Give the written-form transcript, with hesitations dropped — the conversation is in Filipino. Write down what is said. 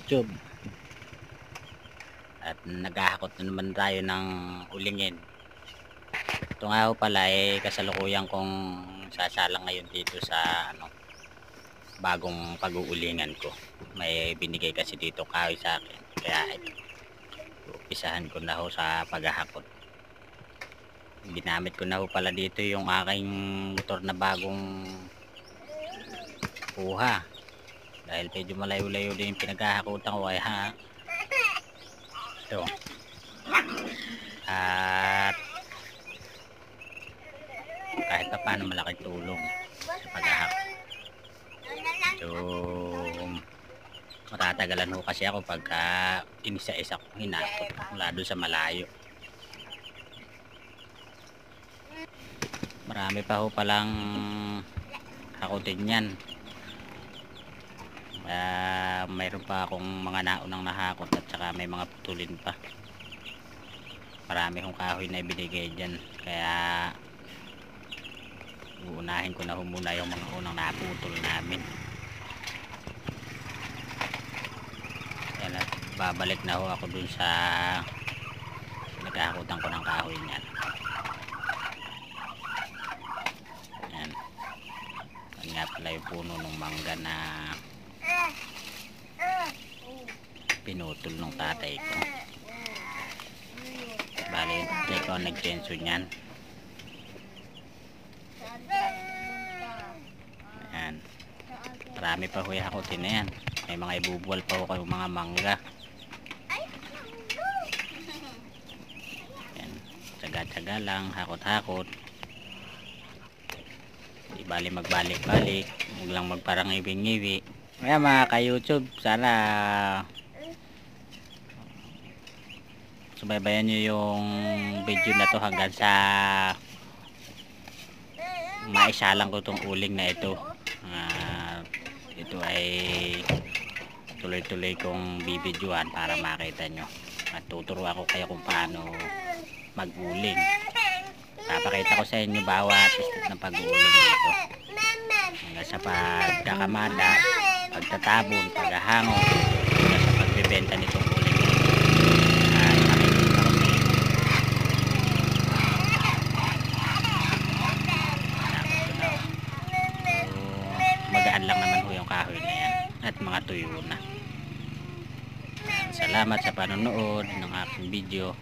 YouTube, at naghahakot na naman tayo ng ulingin. Ito nga ho pala kasalukuyan kong sasalang ngayon dito sa bagong pag-uulingan ko. May binigay kasi dito kahoy sa akin, kaya umpisahan ko na ho sa paghahakot. Ginamit ko na ho pala dito yung aking motor na bagong kuha, dahil medyo malayo-layo din yung pinaghahakutan ko, kaya ito. At kahit pa paano malaking tulong sa paghahakot. So matatagalan ho kasi ako pagka inisa-isa kong hinakot mula doon sa malayo. Marami pa ho palang hakutin yan. Mayroon pa akong mga naunang nahakot at saka may mga putulin pa. Marami kong kahoy na ibinigay dyan, kaya uunahin ko na ho muna yung mga unang naputol namin. Yan, at babalik na ho ako dun sa naghahakutan ko ng kahoy niyan. Yan. Yan nga pala yung puno ng mangga na pinutol ng tatay ko. Bali yung tatay ko ang nagtsenso niyan. Yan. Marami pa ho yung hakutin na yan. May mga ibubuwal pa ho kayo mga mangga. Yan. Tsaga-tsaga lang, hakot-hakot. Di bali magbalik-balik, huwag lang magparang iwi-ngiwi. Kaya mga ka-YouTube, sana subaybayan nyo yung video na to hanggang sa maisalang ko tong uling na ito. Ito ay tuloy-tuloy kong bibidyoan para makita nyo, at tuturo ako kayo kung paano mag-uling. Papakita ko sa inyo bawat step ng pag-uuling dito, hanggang sa pagkakamada, pagtatabon, paghahangon, hanggang sa pagbebenta nitong uling. Magaan lang naman ho yung kahoy na yan at mga tuyo na. Salamat sa panonood ng aking video.